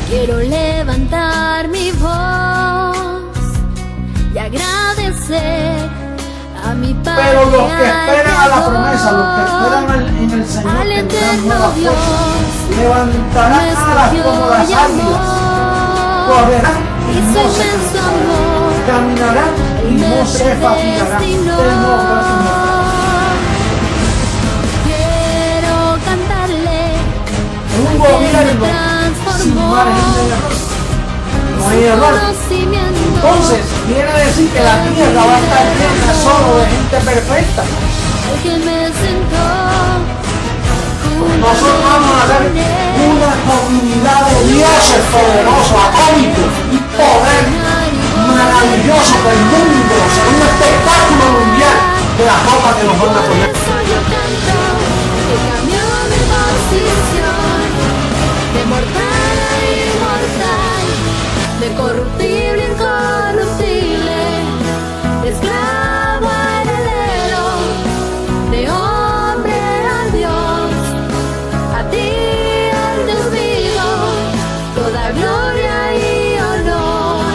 Quiero levantar mi voz y agradecer a mi Padre. Pero los que esperan a la promesa, los que esperan en el Señor, tendrán nuevas fuerzas, levantarán alas como las águilas, correrán y no se cansarán, caminarán y no se fatigarán. Quiero cantarle un gobierno sin margen de error. No hay error. Entonces, quiere decir que la tierra va a estar llena solo de gente perfecta. Nosotros vamos a ser una comunidad de dioses poderosos, atómicos y poder maravilloso del mundo, ser un espectáculo mundial de la ropa que nos van a poner. De mortal a inmortal, de corruptible a incorruptible, de esclavo a heredero, de hombre a Dios, a ti al Dios vivo, toda gloria y honor.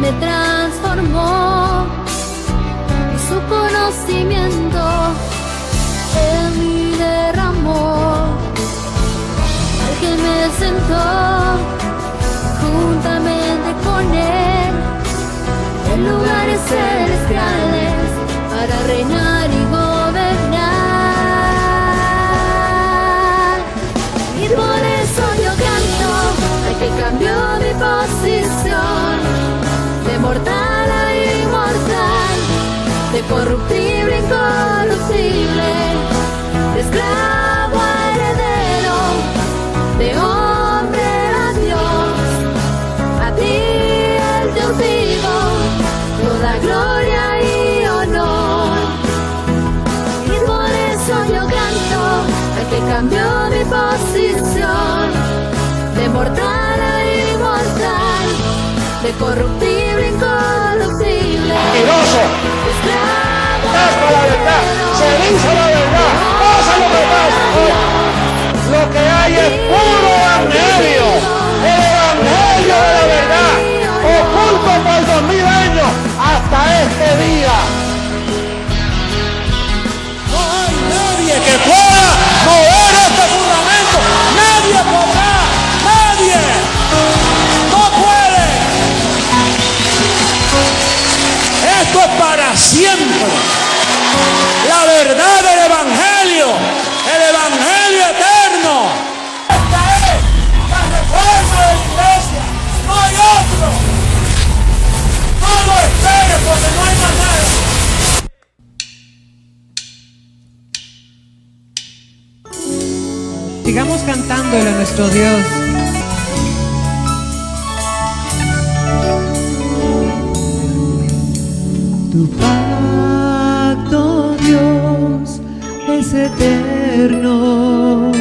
Me transformó y su conocimiento en mí derramó, al que me sentó juntamente con él en lugares celestiales para reinar y gobernar. Y por eso yo canto al que cambió mi posición, de mortal a inmortal, de corruptible a incorruptible, de esclavo a heredero, de hombre a Dios, a ti el Dios vivo, toda gloria y honor. Y por eso yo canto al que cambió mi posición, de mortal a inmortal, de corruptible a incorruptible. Mentiroso. Caspa la verdad, se dice la verdad, pasa lo que pasa. Lo que hay es puro evangelio, el evangelio de la verdad, oculto por 2000 años hasta este día. No hay nadie que pueda mover este fundamento, nadie podrá, nadie. Esto es para siempre. La verdad del evangelio, el evangelio eterno. Esta es la reforma de la iglesia. No hay otro. No lo esperes porque no hay más nada. Sigamos cantándole a nuestro Dios. Tu pacto, Dios, es eterno.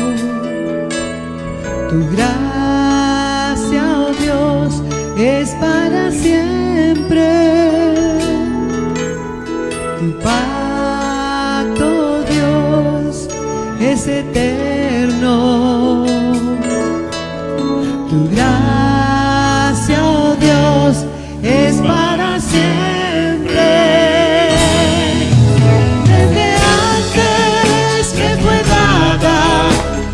Tu gracia, oh Dios, es para siempre. Tu pacto, Dios, es eterno. Tu gracia, oh Dios, es para siempre.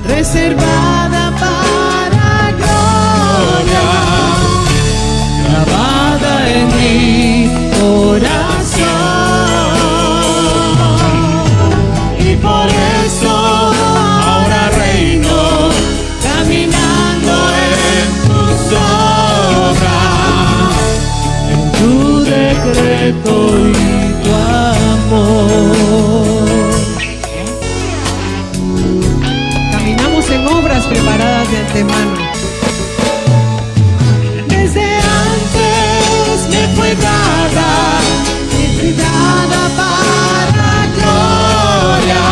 Reservada para gloria, grabada en mi corazón, y por eso ahora reino, caminando en tus obras, en tu decreto y tu amor. En obras gracias de antemano. Desde antes me fue dada, para gloria,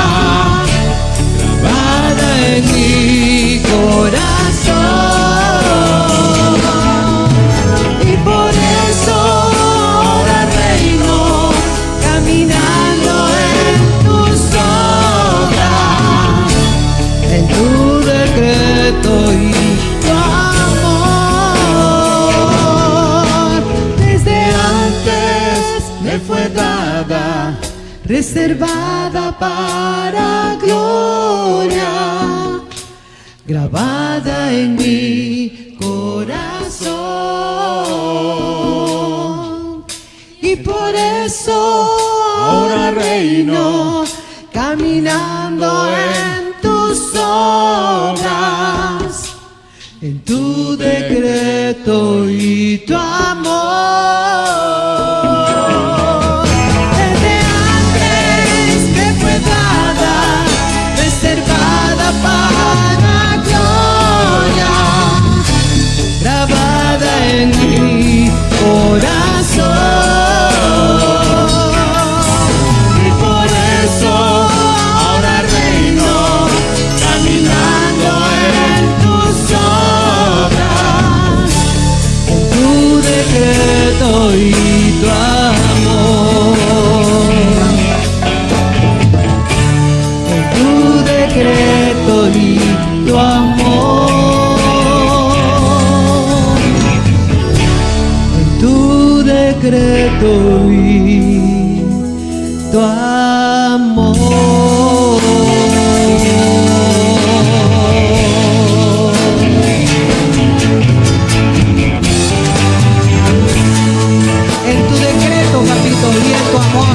grabada en mi corazón, y por eso ahora reino, caminando en tus obras, en tu decreto y tu amor. Desde antes me fue dada, reservada para gloria, grabada en mi corazón, y por eso ahora reino, caminando en tus obras, en tu decreto y tu amor. Desde antes me fue dada, reservada para gloria, grabada en mi corazón, y por eso ahora reino, caminando en tus obras, en tu decreto y tu amor, en tu decreto y tu amor, en tu decreto y tu amor. En tu decreto, papito, y en tu amor.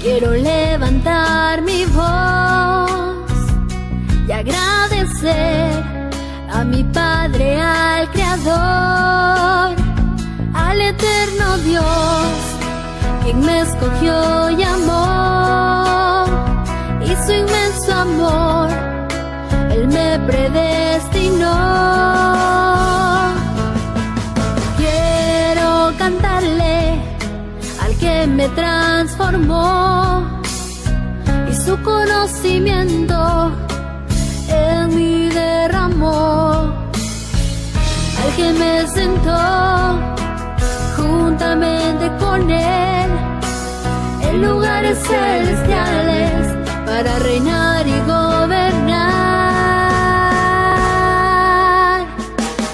Quiero levantar mi voz y agradecer a mi Padre, al Creador, al eterno Dios, quien me escogió y amó, y su inmenso amor Él me predestinó. Quiero cantarle al que me transformó, y su conocimiento en mí derramó, al que me sentó juntamente con Él en lugares celestiales para reinar y gobernar.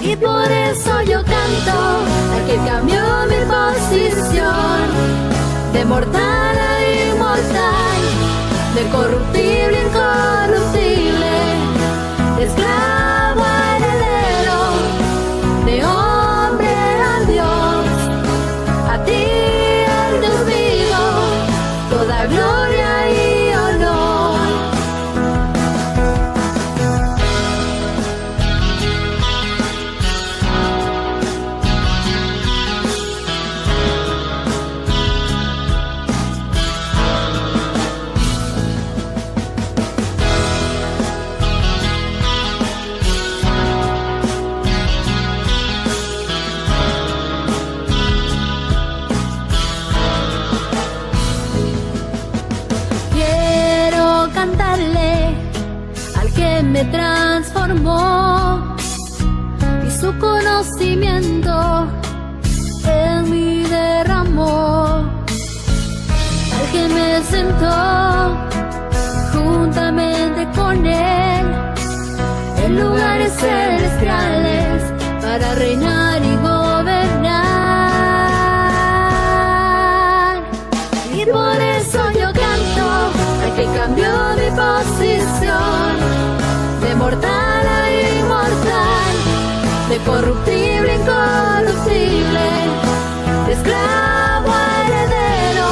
Y por eso yo canto al que cambió mi posición de mortal a inmortal, de corruptible a incorruptible, de esclavo a heredero, de hombre a Dios, a ti el Dios vivo, toda gloria y honor. Me transformó, y su conocimiento en mí derramó, al que me sentó juntamente con Él en lugares celestiales para reinar y gobernar. Y por eso yo canto al que cambió mi posición de mortal a inmortal, de corruptible a incorruptible, de esclavo a heredero,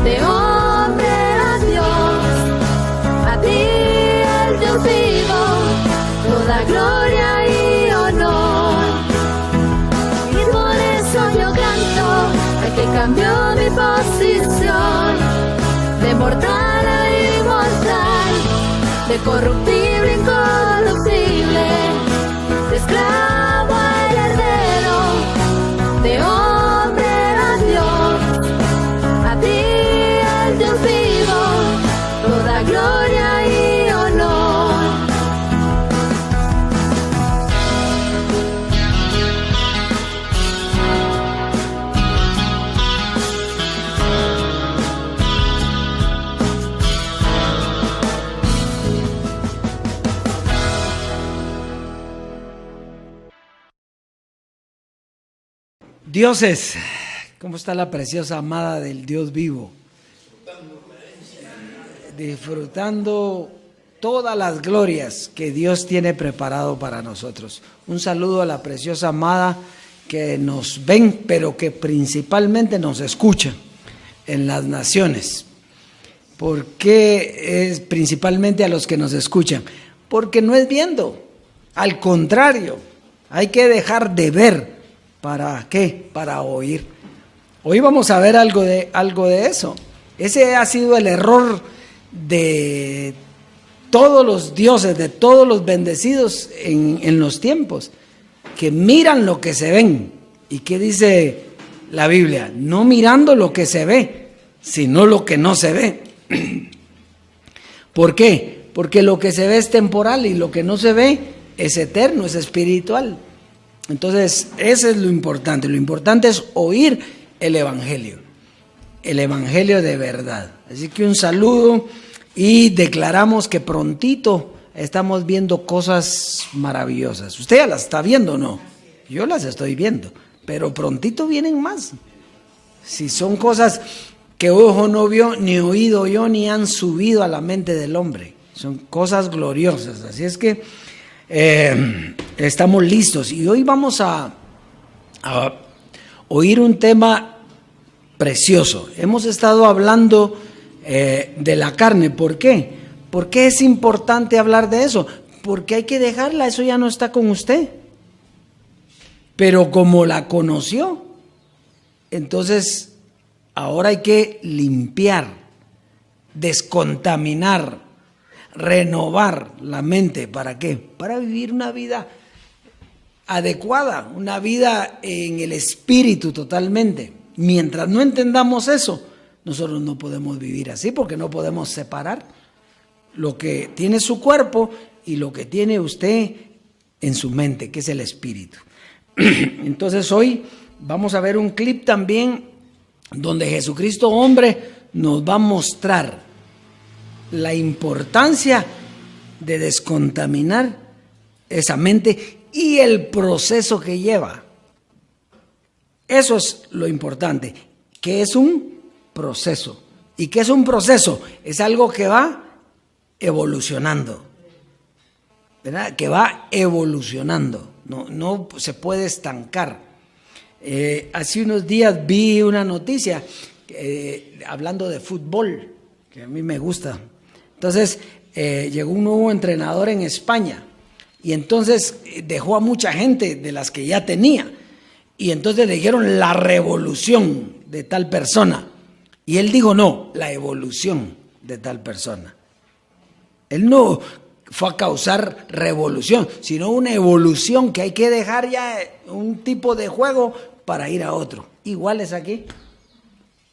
de hombre a Dios, a ti el Dios vivo, toda gloria y honor. Y por eso yo canto al que cambió mi posición de mortal a inmortal, de corruptible a incorruptible, de esclavo a heredero, de hombre a Dios, a ti el Dios vivo, toda gloria y honor. Dioses, ¿cómo está la preciosa amada del Dios vivo? Disfrutando todas las glorias que Dios tiene preparado para nosotros. Un saludo a la preciosa amada que nos ven, pero que principalmente nos escuchan en las naciones. ¿Por qué es principalmente a los que nos escuchan? Porque no es viendo, al contrario, hay que dejar de ver. ¿Para qué? Para oír. Hoy vamos a ver algo de eso. Ese ha sido el error de todos los dioses, de todos los bendecidos en los tiempos, que miran lo que se ven. ¿Y qué dice la Biblia? No mirando lo que se ve, sino lo que no se ve. ¿Por qué? Porque lo que se ve es temporal y lo que no se ve es eterno, es espiritual. Entonces, eso es lo importante. Lo importante es oír el Evangelio de verdad. Así que un saludo y declaramos que prontito estamos viendo cosas maravillosas. ¿Usted ya las está viendo o no? Yo las estoy viendo, pero prontito vienen más. Si son cosas que ojo no vio, ni oído oyó, ni han subido a la mente del hombre. Son cosas gloriosas. Así es que estamos listos y hoy vamos a oír un tema precioso. Hemos estado hablando de la carne. ¿Por qué? ¿Por qué es importante hablar de eso? Porque hay que dejarla, eso ya no está con usted. Pero como la conoció, entonces ahora hay que limpiar, descontaminar, renovar la mente. ¿Para qué? Para vivir una vida adecuada, una vida en el espíritu totalmente. Mientras no entendamos eso, nosotros no podemos vivir así, porque no podemos separar lo que tiene su cuerpo y lo que tiene usted en su mente, que es el espíritu. Entonces hoy vamos a ver un clip también donde Jesucristo hombre nos va a mostrar la importancia de descontaminar esa mente y el proceso que lleva. Eso es lo importante, que es un proceso. ¿Y qué es un proceso? Es algo que va evolucionando, ¿verdad? Que va evolucionando, no se puede estancar. Hace unos días vi una noticia hablando de fútbol, que a mí me gusta. Entonces llegó un nuevo entrenador en España y entonces dejó a mucha gente de las que ya tenía y entonces le dijeron la revolución de tal persona y él dijo no, la evolución de tal persona. Él no fue a causar revolución, sino una evolución, que hay que dejar ya un tipo de juego para ir a otro. Igual es aquí.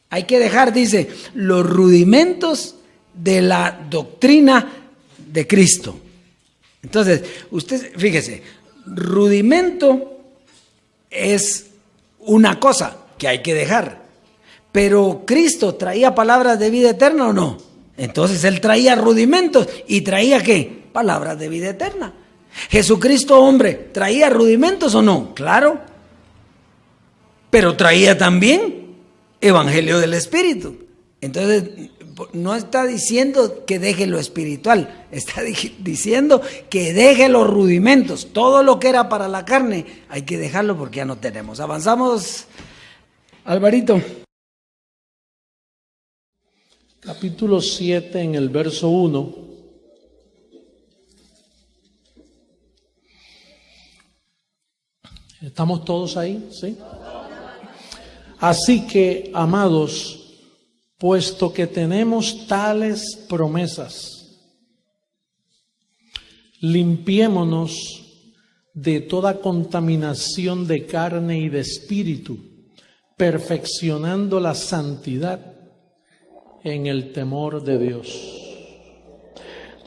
Hay que dejar, dice, los rudimentos de la doctrina de Cristo. Entonces, usted, fíjese, rudimento es una cosa que hay que dejar. Pero Cristo traía palabras de vida eterna, ¿o no? Entonces Él traía rudimentos y traía ¿qué? Palabras de vida eterna. Jesucristo hombre, ¿traía rudimentos o no? Claro. Pero traía también evangelio del Espíritu. Entonces no está diciendo que deje lo espiritual, está diciendo que deje los rudimentos. Todo lo que era para la carne hay que dejarlo porque ya no tenemos. Avanzamos, Alvarito. Capítulo 7 en el verso 1. ¿Estamos todos ahí? ¿Sí? Así que, amados, puesto que tenemos tales promesas, limpiémonos de toda contaminación de carne y de espíritu, perfeccionando la santidad en el temor de Dios.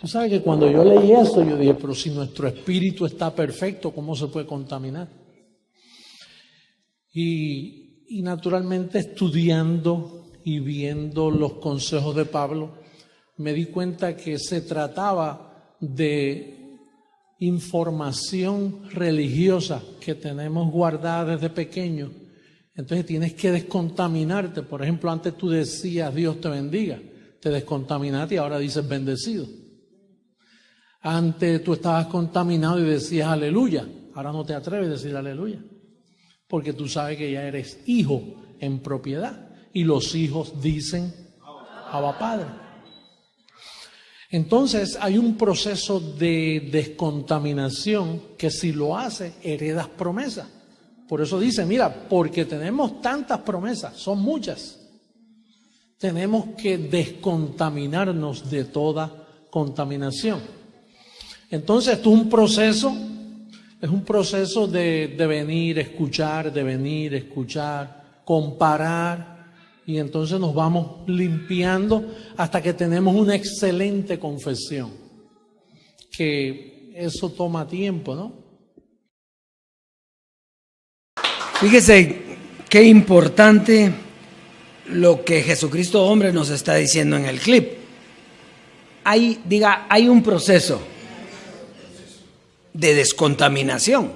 Tú sabes que cuando yo leí esto, yo dije, pero si nuestro espíritu está perfecto, ¿cómo se puede contaminar? Y naturalmente estudiando y viendo los consejos de Pablo, me di cuenta que se trataba de información religiosa que tenemos guardada desde pequeños. Entonces tienes que descontaminarte. Por ejemplo, antes tú decías Dios te bendiga, te descontaminaste y ahora dices bendecido. Antes tú estabas contaminado y decías aleluya, ahora no te atreves a decir aleluya, porque tú sabes que ya eres hijo en propiedad y los hijos dicen Abba Padre. Entonces hay un proceso de descontaminación que si lo haces heredas promesas. Por eso dice, mira, porque tenemos tantas promesas, son muchas, tenemos que descontaminarnos de toda contaminación. Entonces esto es un proceso de venir, escuchar, comparar, y entonces nos vamos limpiando hasta que tenemos una excelente confesión, que eso toma tiempo, ¿no? Fíjese qué importante lo que Jesucristo hombre nos está diciendo en el clip. Hay un proceso de descontaminación.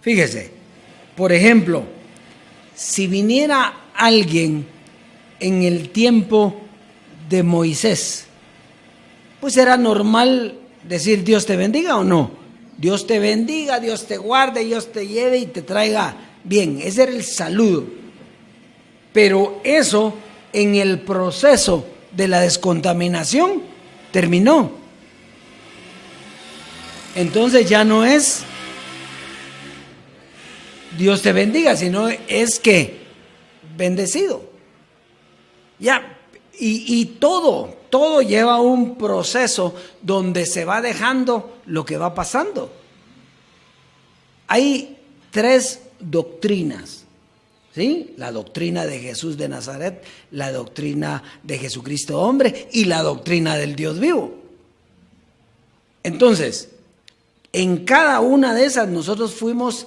Fíjese, por ejemplo, si viniera alguien en el tiempo de Moisés, pues era normal decir Dios te bendiga o no. Dios te bendiga, Dios te guarde, Dios te lleve y te traiga bien. Ese era el saludo. Pero eso en el proceso de la descontaminación terminó. Entonces ya no es Dios te bendiga, sino es que bendecido. Ya, y todo lleva un proceso donde se va dejando lo que va pasando. Hay 3 doctrinas, ¿sí? La doctrina de Jesús de Nazaret, la doctrina de Jesucristo hombre y la doctrina del Dios vivo. Entonces, en cada una de esas nosotros fuimos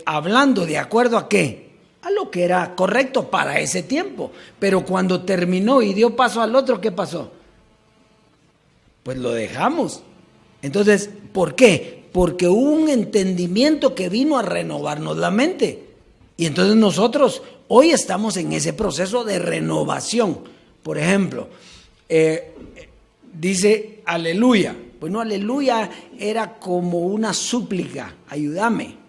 hablando de acuerdo a qué, a lo que era correcto para ese tiempo. Pero cuando terminó y dio paso al otro, ¿qué pasó? Pues lo dejamos. Entonces, ¿por qué? Porque hubo un entendimiento que vino a renovarnos la mente. Y entonces nosotros hoy estamos en ese proceso de renovación. Por ejemplo, dice aleluya. Bueno, aleluya era como una súplica, ayúdame.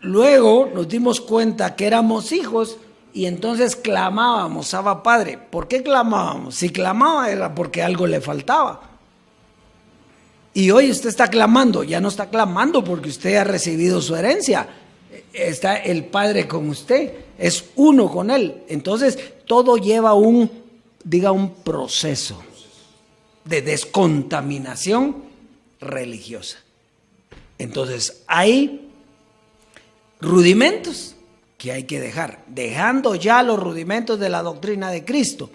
Luego nos dimos cuenta que éramos hijos y entonces clamábamos, Abba Padre. ¿Por qué clamábamos? Si clamaba era porque algo le faltaba. Y hoy usted está clamando, ya no está clamando porque usted ha recibido su herencia. Está el Padre con usted, es uno con Él. Entonces todo lleva un proceso de descontaminación religiosa. Entonces hay rudimentos que hay que dejar, dejando ya los rudimentos de la doctrina de Cristo.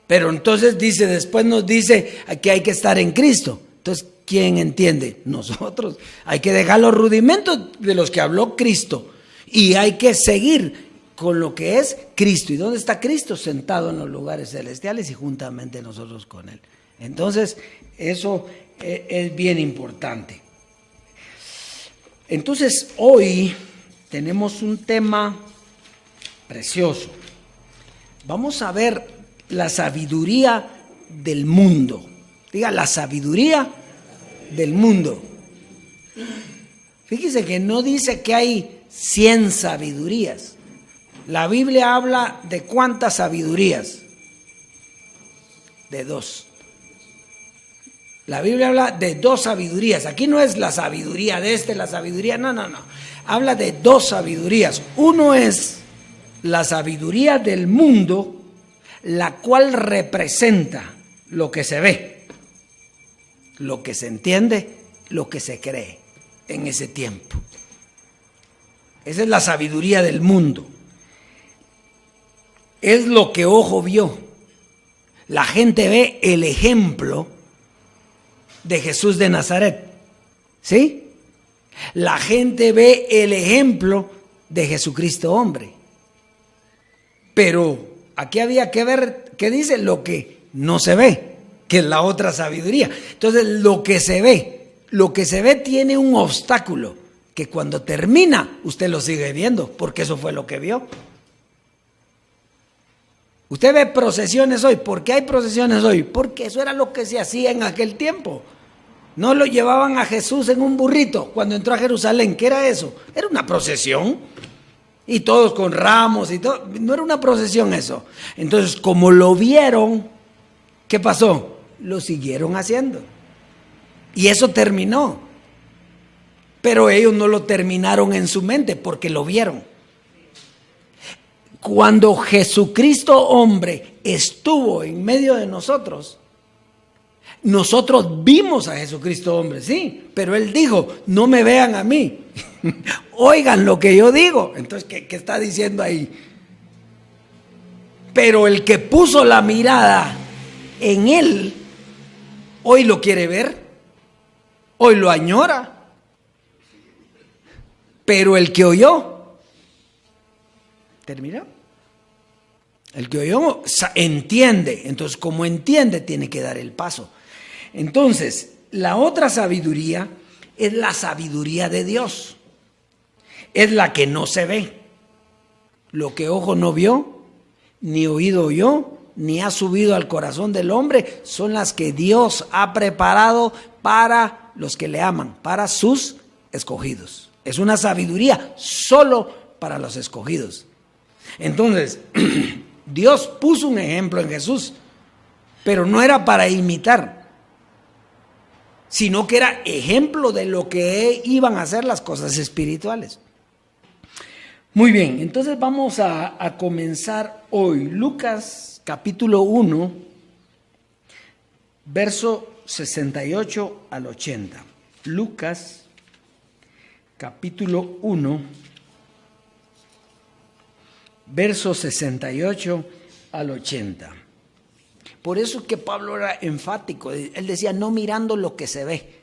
Pero entonces después nos dice que hay que estar en Cristo. Entonces, ¿quién entiende? Nosotros. Hay que dejar los rudimentos de los que habló Cristo y hay que seguir con lo que es Cristo. ¿Y dónde está Cristo? Sentado en los lugares celestiales y juntamente nosotros con Él. Entonces, eso es bien importante. Entonces, hoy tenemos un tema precioso. Vamos a ver la sabiduría del mundo. Diga, la sabiduría del mundo. Fíjese que no dice que hay 100 sabidurías. La Biblia habla de ¿cuántas sabidurías? De 2. La Biblia habla de 2 sabidurías. Aquí no es la sabiduría de la sabiduría, no. Habla de 2 sabidurías. Uno es la sabiduría del mundo, la cual representa lo que se ve, lo que se entiende, lo que se cree en ese tiempo. Esa es la sabiduría del mundo. Es lo que ojo vio. La gente ve el ejemplo de Jesús de Nazaret, ¿sí? La gente ve el ejemplo de Jesucristo hombre. Pero aquí había que ver, ¿qué dice? Lo que no se ve, que es la otra sabiduría. Entonces, lo que se ve tiene un obstáculo, que cuando termina, usted lo sigue viendo, porque eso fue lo que vio. Usted ve procesiones hoy. ¿Por qué hay procesiones hoy? Porque eso era lo que se hacía en aquel tiempo. No lo llevaban a Jesús en un burrito cuando entró a Jerusalén. ¿Qué era eso? Era una procesión. Y todos con ramos y todo. No era una procesión eso. Entonces, como lo vieron, ¿qué pasó? Lo siguieron haciendo. Y eso terminó. Pero ellos no lo terminaron en su mente porque lo vieron. Cuando Jesucristo hombre estuvo en medio de nosotros vimos a Jesucristo hombre, sí, pero Él dijo, no me vean a mí, oigan lo que yo digo. Entonces, ¿qué está diciendo ahí? Pero el que puso la mirada en Él, hoy lo quiere ver, hoy lo añora. Pero el que oyó, terminó. El que oyó entiende, entonces como entiende tiene que dar el paso. Entonces, la otra sabiduría es la sabiduría de Dios. Es la que no se ve. Lo que ojo no vio, ni oído oyó, ni ha subido al corazón del hombre, son las que Dios ha preparado para los que le aman, para sus escogidos. Es una sabiduría solo para los escogidos. Entonces, Dios puso un ejemplo en Jesús, pero no era para imitar, sino que era ejemplo de lo que iban a ser las cosas espirituales. Muy bien, entonces vamos a comenzar hoy. Lucas capítulo 1, verso 68 al 80. Lucas capítulo 1, verso 68 al 80. Por eso que Pablo era enfático. Él decía, no mirando lo que se ve.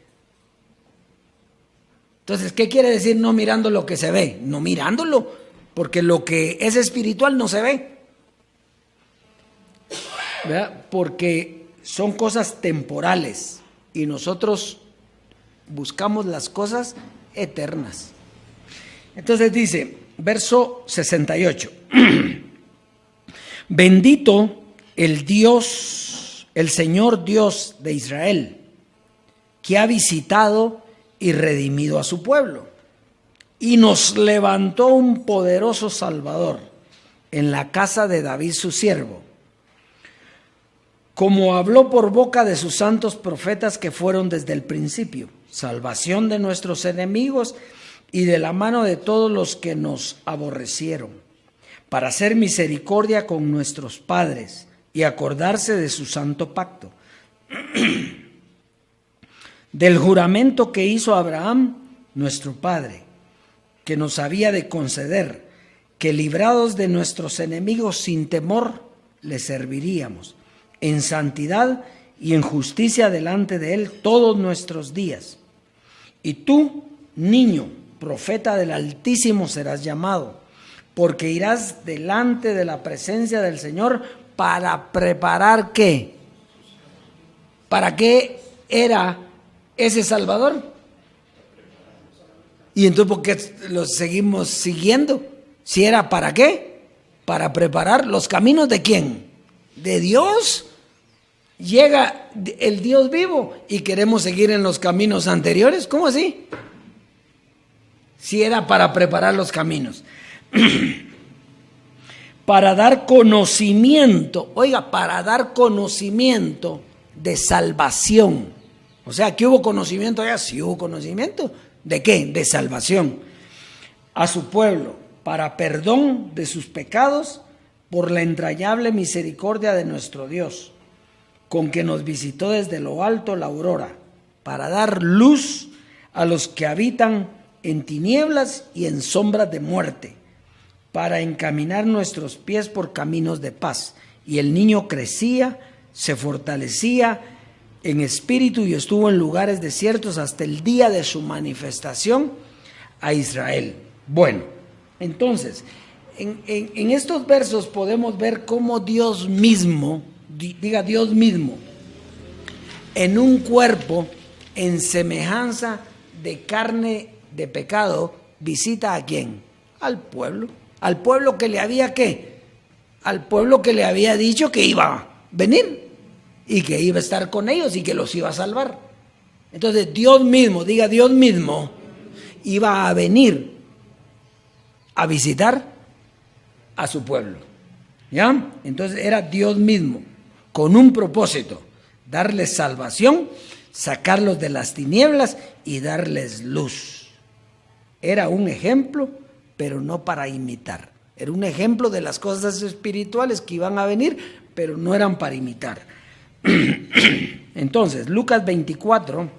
Entonces, ¿qué quiere decir no mirando lo que se ve? No mirándolo, porque lo que es espiritual no se ve. ¿Verdad? Porque son cosas temporales y nosotros buscamos las cosas eternas. Entonces dice, verso 68. Bendito el Dios, el Señor Dios de Israel, que ha visitado y redimido a su pueblo, y nos levantó un poderoso Salvador en la casa de David su siervo, como habló por boca de sus santos profetas que fueron desde el principio, salvación de nuestros enemigos y de la mano de todos los que nos aborrecieron, para hacer misericordia con nuestros padres y acordarse de su santo pacto, del juramento que hizo Abraham, nuestro padre, que nos había de conceder, que librados de nuestros enemigos sin temor, le serviríamos, en santidad y en justicia delante de él todos nuestros días. Y tú, niño, profeta del Altísimo serás llamado, porque irás delante de la presencia del Señor para preparar ¿qué? ¿Para qué era ese Salvador? Y entonces, ¿por qué lo seguimos siguiendo? Si era ¿para qué? Para preparar los caminos ¿de quién? De Dios. Llega el Dios vivo y queremos seguir en los caminos anteriores. ¿Cómo así? Si era para preparar los caminos. Para dar conocimiento, oiga, para dar conocimiento de salvación. O sea, ¿que hubo conocimiento allá? Sí hubo conocimiento. ¿De qué? De salvación. A su pueblo, para perdón de sus pecados, por la entrañable misericordia de nuestro Dios, con que nos visitó desde lo alto la aurora, para dar luz a los que habitan en tinieblas y en sombras de muerte, para encaminar nuestros pies por caminos de paz. Y el niño crecía, se fortalecía en espíritu y estuvo en lugares desiertos hasta el día de su manifestación a Israel. Bueno, entonces, en estos versos podemos ver cómo Dios mismo, diga Dios mismo, en un cuerpo en semejanza de carne de pecado, visita ¿a quién? Al pueblo. Al pueblo que le había ¿qué? Al pueblo que le había dicho que iba a venir y que iba a estar con ellos y que los iba a salvar. Entonces Dios mismo, diga Dios mismo, iba a venir a visitar a su pueblo. ¿Ya? Entonces era Dios mismo con un propósito, darles salvación, sacarlos de las tinieblas y darles luz. Era un ejemplo, pero no para imitar. Era un ejemplo de las cosas espirituales que iban a venir, pero no eran para imitar. Entonces, Lucas 24,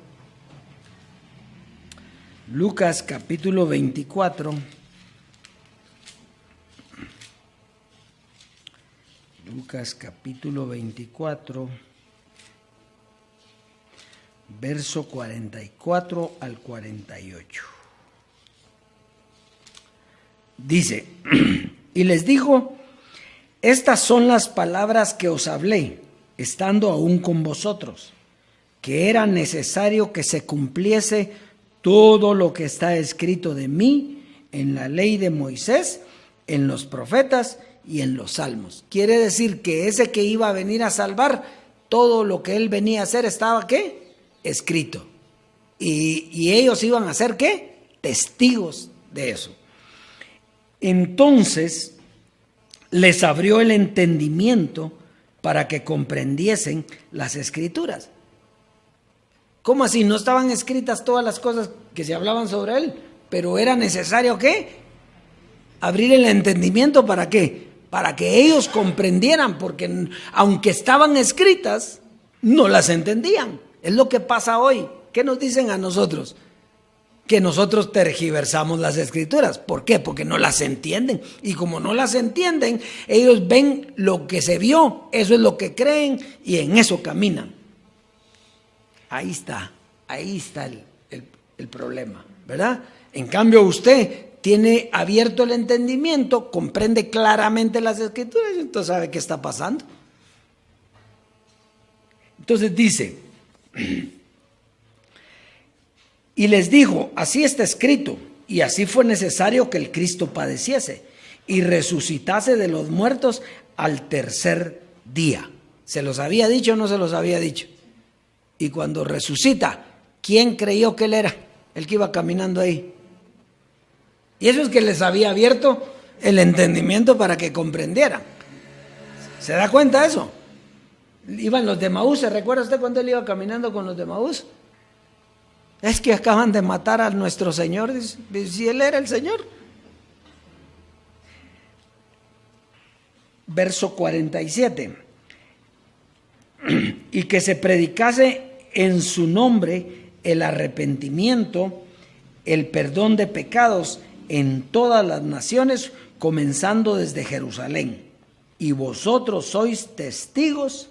Lucas capítulo 24, Lucas capítulo 24, verso 44 al 48. Dice, y les dijo, estas son las palabras que os hablé, estando aún con vosotros, que era necesario que se cumpliese todo lo que está escrito de mí en la ley de Moisés, en los profetas y en los salmos. Quiere decir que ese que iba a venir a salvar, todo lo que él venía a hacer estaba ¿qué? Escrito. Y ellos iban a ser ¿qué? Testigos de eso. Entonces, les abrió el entendimiento para que comprendiesen las Escrituras. ¿Cómo así? No estaban escritas todas las cosas que se hablaban sobre él, pero era necesario ¿qué? Abrir el entendimiento. ¿Para qué? Para que ellos comprendieran, porque aunque estaban escritas, no las entendían. Es lo que pasa hoy. ¿Qué nos dicen a nosotros? Que nosotros tergiversamos las Escrituras. ¿Por qué? Porque no las entienden. Y como no las entienden, ellos ven lo que se vio, eso es lo que creen y en eso caminan. Ahí está el problema, ¿verdad? En cambio usted tiene abierto el entendimiento, comprende claramente las Escrituras y entonces sabe qué está pasando. Entonces dice, y les dijo, así está escrito, y así fue necesario que el Cristo padeciese y resucitase de los muertos al tercer día. ¿Se los había dicho o no se los había dicho? Y cuando resucita, ¿quién creyó que él era? El que iba caminando ahí. Y eso es que les había abierto el entendimiento para que comprendieran. ¿Se da cuenta de eso? Iban los de Emaús, ¿se recuerda usted cuando él iba caminando con los de Emaús? Es que acaban de matar a nuestro Señor, si él era el Señor. Verso 47. Y que se predicase en su nombre el arrepentimiento, el perdón de pecados en todas las naciones, comenzando desde Jerusalén. Y vosotros sois testigos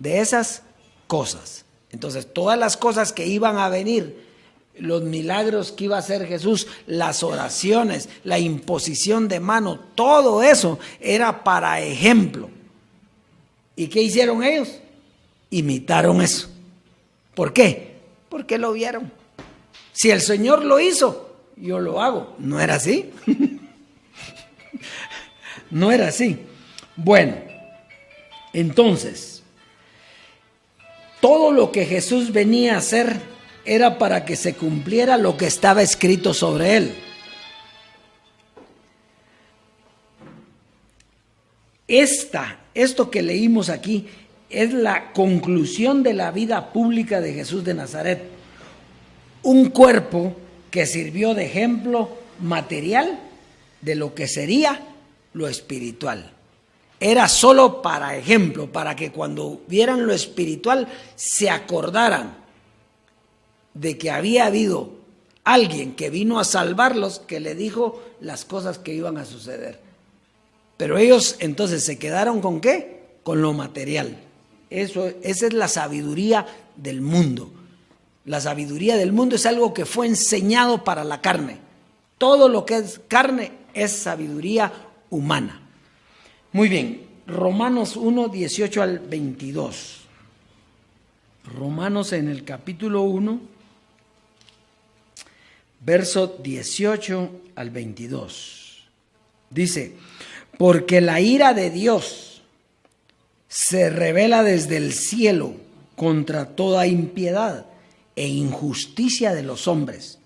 de esas cosas. Entonces, todas las cosas que iban a venir, los milagros que iba a hacer Jesús, las oraciones, la imposición de mano, todo eso era para ejemplo. ¿Y qué hicieron ellos? Imitaron eso. ¿Por qué? Porque lo vieron. Si el Señor lo hizo, yo lo hago. ¿No era así? No era así. Bueno, entonces, todo lo que Jesús venía a hacer era para que se cumpliera lo que estaba escrito sobre él. Esto que leímos aquí es la conclusión de la vida pública de Jesús de Nazaret. Un cuerpo que sirvió de ejemplo material de lo que sería lo espiritual. Era solo para ejemplo, para que cuando vieran lo espiritual se acordaran de que había habido alguien que vino a salvarlos, que le dijo las cosas que iban a suceder. Pero ellos entonces se quedaron ¿con qué? Con lo material. Esa es la sabiduría del mundo. La sabiduría del mundo es algo que fue enseñado para la carne. Todo lo que es carne es sabiduría humana. Muy bien, Romanos 1, 18 al 22. Romanos en el capítulo 1, verso 18 al 22. Dice, porque la ira de Dios se revela desde el cielo contra toda impiedad e injusticia de los hombres,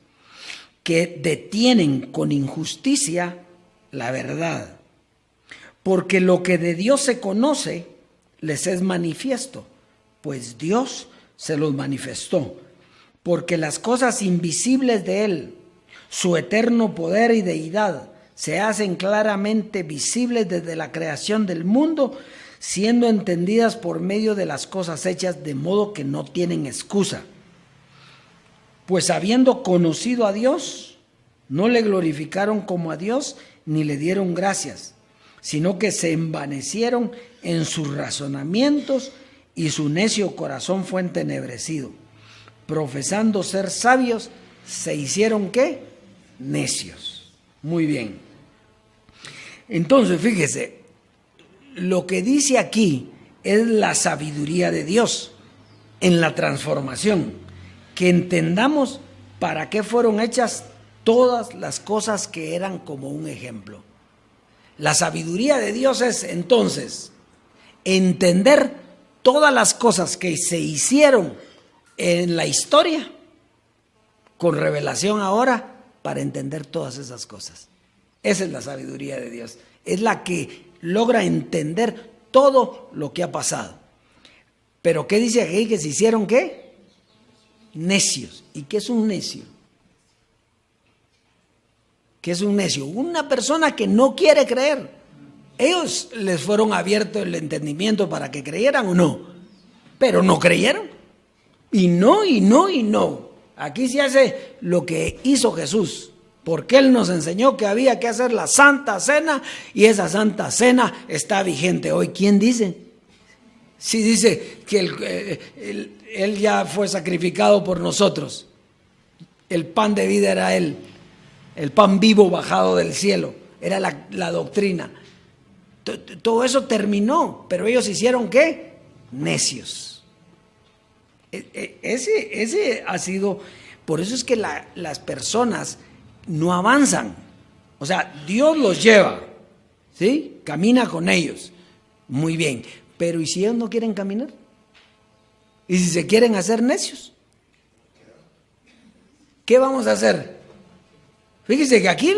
que detienen con injusticia la verdad. Porque lo que de Dios se conoce les es manifiesto, pues Dios se los manifestó. Porque las cosas invisibles de Él, su eterno poder y deidad, se hacen claramente visibles desde la creación del mundo, siendo entendidas por medio de las cosas hechas, de modo que no tienen excusa. Pues habiendo conocido a Dios, no le glorificaron como a Dios, ni le dieron gracias, sino que se envanecieron en sus razonamientos y su necio corazón fue entenebrecido. Profesando ser sabios, se hicieron ¿qué? Necios. Muy bien. Entonces, fíjese, lo que dice aquí es la sabiduría de Dios en la transformación. Que entendamos para qué fueron hechas todas las cosas que eran como un ejemplo. La sabiduría de Dios es entonces entender todas las cosas que se hicieron en la historia con revelación ahora para entender todas esas cosas. Esa es la sabiduría de Dios. Es la que logra entender todo lo que ha pasado. Pero ¿qué dice aquí? Que se hicieron ¿qué? Necios. ¿Y qué es un necio? ¿Qué es un necio? Una persona que no quiere creer. Ellos les fueron abiertos el entendimiento para que creyeran o no, pero no creyeron. Y no. Aquí se hace lo que hizo Jesús, porque Él nos enseñó que había que hacer la Santa Cena, y esa Santa Cena está vigente hoy. ¿Quién dice? Si dice que Él ya fue sacrificado por nosotros. El pan de vida era Él, el pan vivo bajado del cielo, era la doctrina. Todo eso terminó, pero ellos hicieron ¿qué? Necios. Ese ha sido, por eso es que las personas no avanzan. O sea, Dios los lleva, ¿sí? Camina con ellos, muy bien. Pero ¿y si ellos no quieren caminar? ¿Y si se quieren hacer necios? ¿Qué vamos a hacer? Fíjese que aquí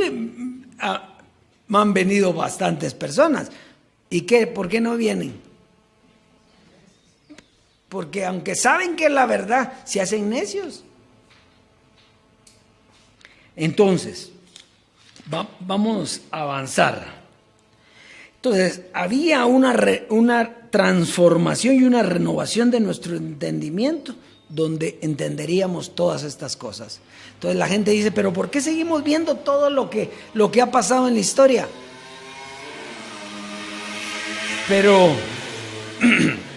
han venido bastantes personas. ¿Y qué? ¿Por qué no vienen? Porque aunque saben que es la verdad, se hacen necios. Entonces, vamos a avanzar. Entonces, había una transformación y una renovación de nuestro entendimiento, donde entenderíamos todas estas cosas. Entonces la gente dice, pero ¿por qué seguimos viendo todo lo que ha pasado en la historia? Pero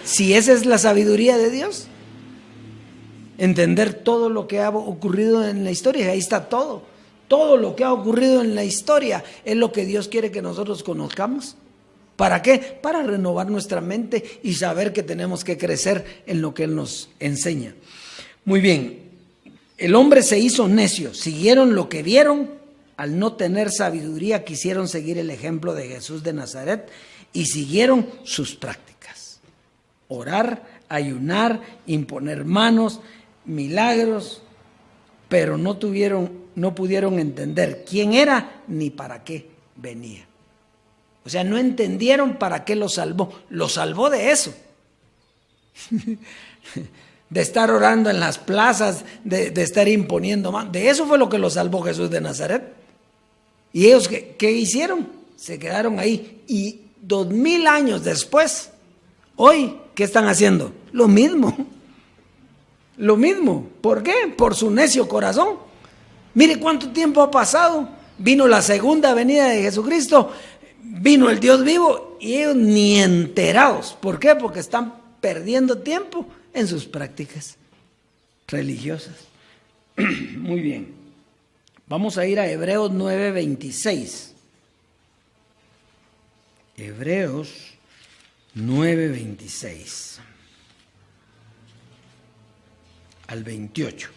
si esa es la sabiduría de Dios, entender todo lo que ha ocurrido en la historia, ahí está todo. Todo lo que ha ocurrido en la historia es lo que Dios quiere que nosotros conozcamos. ¿Para qué? Para renovar nuestra mente y saber que tenemos que crecer en lo que Él nos enseña. Muy bien, el hombre se hizo necio, siguieron lo que vieron, al no tener sabiduría quisieron seguir el ejemplo de Jesús de Nazaret y siguieron sus prácticas. Orar, ayunar, imponer manos, milagros, pero no pudieron entender quién era ni para qué venía. O sea, no entendieron para qué lo salvó. Lo salvó de eso. De estar orando en las plazas, de estar imponiendo manos. De eso fue lo que lo salvó Jesús de Nazaret. ¿Y ellos qué hicieron? Se quedaron ahí. Y 2000 años después, hoy, ¿qué están haciendo? Lo mismo. Lo mismo. ¿Por qué? Por su necio corazón. Mire cuánto tiempo ha pasado. Vino la segunda venida de Jesucristo. Vino el Dios vivo y ellos ni enterados. ¿Por qué? Porque están perdiendo tiempo en sus prácticas religiosas. Muy bien. Vamos a ir a Hebreos 9:26. Hebreos 9:26 al 28.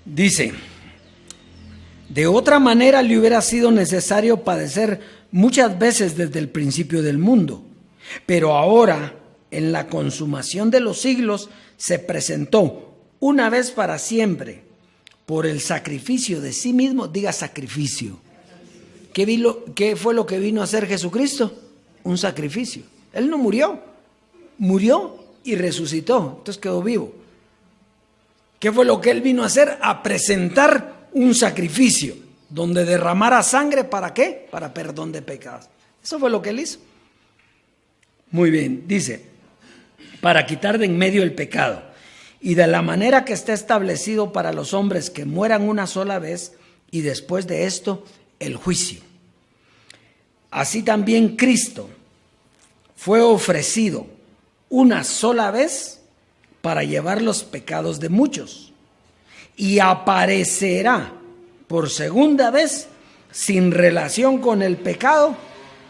Dice: de otra manera le hubiera sido necesario padecer muchas veces desde el principio del mundo, pero ahora, en la consumación de los siglos, se presentó una vez para siempre por el sacrificio de sí mismo. Diga sacrificio. ¿Qué fue lo que vino a hacer Jesucristo? Un sacrificio. Él no murió, murió y resucitó, entonces quedó vivo. ¿Qué fue lo que Él vino a hacer? A presentar un sacrificio donde derramara sangre. ¿Para qué? Para perdón de pecados. Eso fue lo que Él hizo. Muy bien, dice, para quitar de en medio el pecado, y de la manera que está establecido para los hombres que mueran una sola vez, y después de esto el juicio. Así también Cristo fue ofrecido una sola vez para llevar los pecados de muchos, y aparecerá por segunda vez sin relación con el pecado.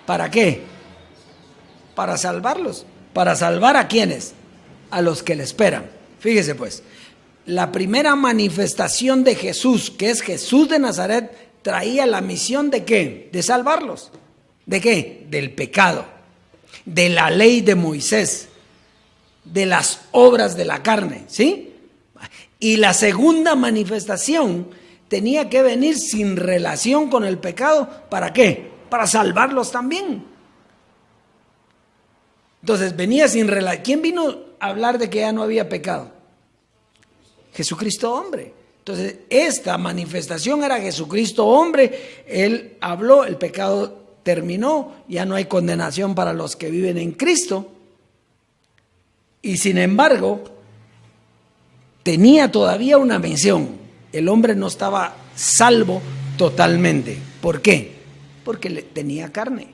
¿Para qué? Para salvarlos. ¿Para salvar a quiénes? A los que le esperan. Fíjese pues, la primera manifestación de Jesús, que es Jesús de Nazaret, traía la misión ¿de qué? De salvarlos. ¿De qué? Del pecado, de la ley de Moisés, de las obras de la carne, ¿sí? Y la segunda manifestación tenía que venir sin relación con el pecado. ¿Para qué? para salvarlos también. Entonces venía sin relación. ¿Quién vino a hablar de que ya no había pecado? Jesucristo hombre. Entonces esta manifestación era Jesucristo hombre. Él habló, el pecado terminó, ya no hay condenación para los que viven en Cristo. Y sin embargo, tenía todavía una mención. El hombre no estaba salvo totalmente. ¿Por qué? Porque tenía carne.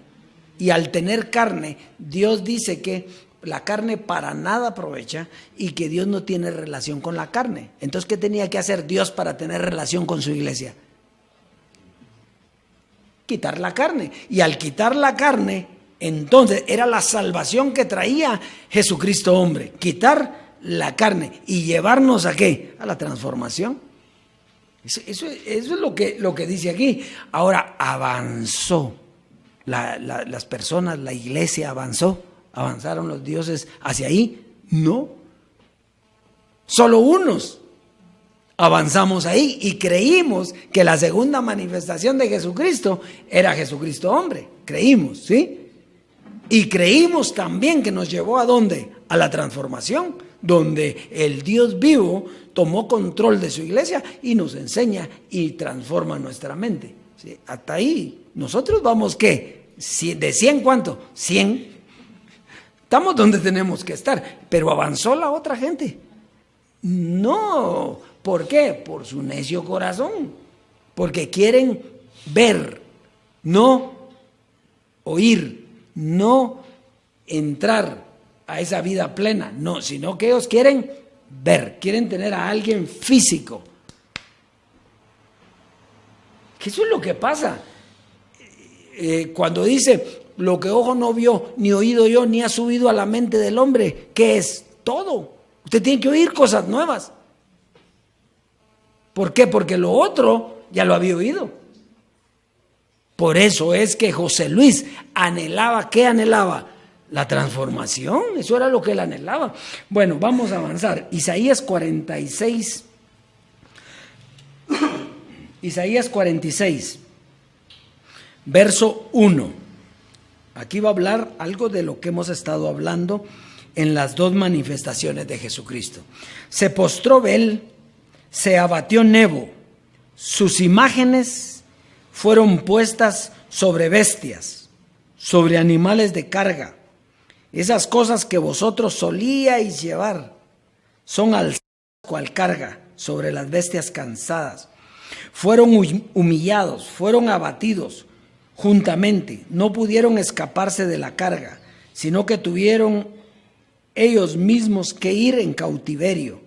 Y al tener carne, Dios dice que la carne para nada aprovecha y que Dios no tiene relación con la carne. Entonces, ¿qué tenía que hacer Dios para tener relación con su iglesia? Quitar la carne. Y al quitar la carne, entonces era la salvación que traía Jesucristo hombre. Quitar la carne y llevarnos ¿a qué? A la transformación. Eso es lo que dice aquí. Ahora avanzó. Las personas, la iglesia avanzaron los dioses hacia ahí. No. Solo unos avanzamos ahí y creímos que la segunda manifestación de Jesucristo era Jesucristo hombre. Creímos, ¿sí? Y creímos también que nos llevó ¿a dónde? A la transformación, donde el Dios vivo tomó control de su iglesia y nos enseña y transforma nuestra mente. ¿Sí? Hasta ahí. Nosotros vamos, ¿qué? ¿De 100 cuánto? 100. Estamos donde tenemos que estar, pero avanzó la otra gente. No. ¿Por qué? Por su necio corazón. Porque quieren ver, no oír, no entrar a esa vida plena, no, sino que ellos quieren ver, quieren tener a alguien físico. Que eso es lo que pasa. Cuando dice, lo que ojo no vio, ni oído yo, ni ha subido a la mente del hombre, ¿qué es? Todo. Usted tiene que oír cosas nuevas. ¿Por qué? Porque lo otro ya lo había oído. Por eso es que José Luis anhelaba, ¿qué anhelaba? La transformación, eso era lo que él anhelaba. Bueno, vamos a avanzar. Isaías 46. Isaías 46, verso 1. Aquí va a hablar algo de lo que hemos estado hablando en las dos manifestaciones de Jesucristo. Se postró Bel, se abatió Nebo, sus imágenes fueron puestas sobre bestias, sobre animales de carga. Esas cosas que vosotros solíais llevar son alzadas cual carga sobre las bestias cansadas. Fueron humillados, fueron abatidos juntamente, no pudieron escaparse de la carga, sino que tuvieron ellos mismos que ir en cautiverio.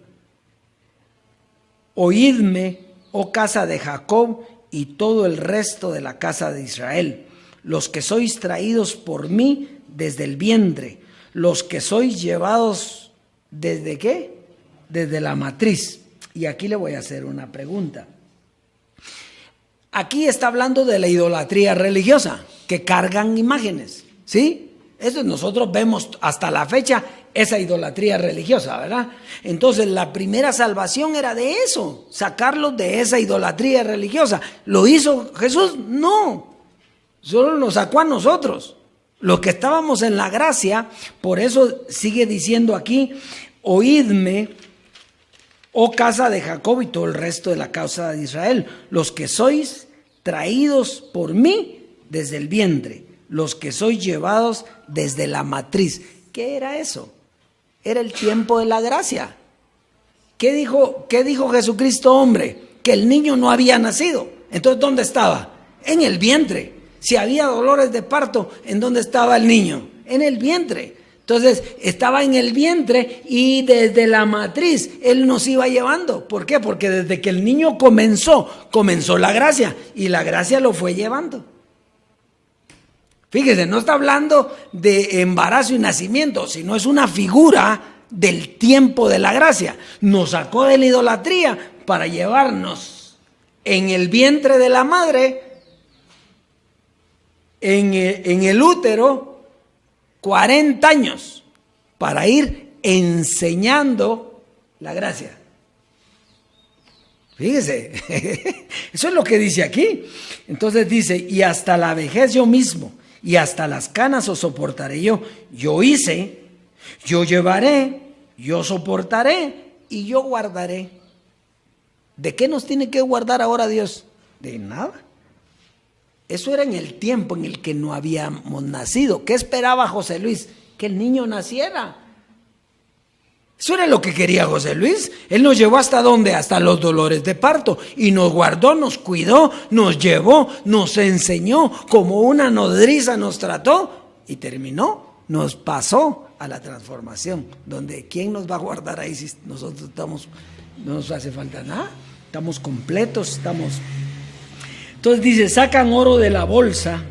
Oídme, oh casa de Jacob, y todo el resto de la casa de Israel, los que sois traídos por mí desde el vientre, los que sois llevados ¿desde qué? Desde la matriz. Y aquí le voy a hacer una pregunta. Aquí está hablando de la idolatría religiosa, que cargan imágenes, ¿sí? Eso nosotros vemos hasta la fecha esa idolatría religiosa, ¿verdad? Entonces la primera salvación era de eso, sacarlos de esa idolatría religiosa. ¿Lo hizo Jesús? No, solo lo sacó a nosotros, los que estábamos en la gracia. Por eso sigue diciendo aquí, oídme, oh casa de Jacob y todo el resto de la casa de Israel, los que sois traídos por mí desde el vientre, los que sois llevados desde la matriz. ¿Qué era eso? Era el tiempo de la gracia. ¿Qué dijo Jesucristo hombre? Que el niño no había nacido. Entonces, ¿dónde estaba? En el vientre. Si había dolores de parto, ¿en dónde estaba el niño? En el vientre. Entonces, estaba en el vientre y desde la matriz Él nos iba llevando. ¿Por qué? Porque desde que el niño comenzó la gracia y la gracia lo fue llevando. Fíjese, no está hablando de embarazo y nacimiento, sino es una figura del tiempo de la gracia. Nos sacó de la idolatría para llevarnos en el vientre de la madre, en el útero, 40 años para ir enseñando la gracia. Fíjese, eso es lo que dice aquí. Entonces dice, y hasta la vejez yo mismo, y hasta las canas os soportaré yo. Yo hice, yo llevaré, yo soportaré y yo guardaré. ¿De qué nos tiene que guardar ahora Dios? De nada. Eso era en el tiempo en el que no habíamos nacido. ¿Qué esperaba José Luis? Que el niño naciera. Eso era lo que quería José Luis. Él nos llevó hasta ¿dónde? Hasta los dolores de parto. Y nos guardó, nos cuidó, nos llevó, nos enseñó, como una nodriza nos trató. Y terminó, nos pasó a la transformación. Donde ¿quién nos va a guardar ahí si nosotros estamos, no nos hace falta nada? Estamos completos, estamos... Entonces dice, sacan oro de la bolsa.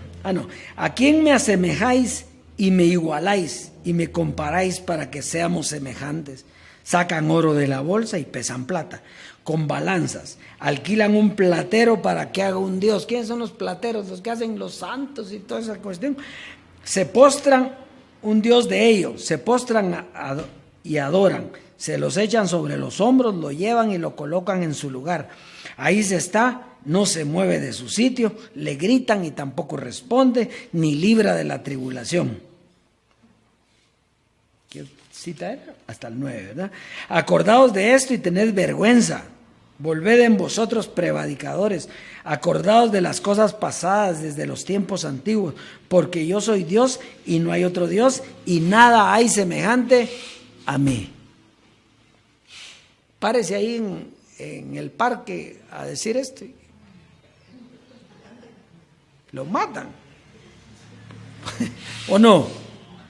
¿A quién me asemejáis y me igualáis y me comparáis para que seamos semejantes? Sacan oro de la bolsa y pesan plata. Con balanzas. Alquilan un platero para que haga un dios. ¿Quiénes son los plateros? Los que hacen los santos y toda esa cuestión. Se postran un dios de ellos. Se postran y adoran. Se los echan sobre los hombros, lo llevan y lo colocan en su lugar. Ahí se está. No se mueve de su sitio, le gritan y tampoco responde, ni libra de la tribulación. ¿Qué cita era? Hasta el 9, ¿verdad? Acordaos de esto y tened vergüenza. Volved en vosotros prevaricadores. Acordaos de las cosas pasadas desde los tiempos antiguos, porque yo soy Dios y no hay otro Dios, y nada hay semejante a mí. Párese ahí en el parque a decir esto. Lo matan. ¿O no?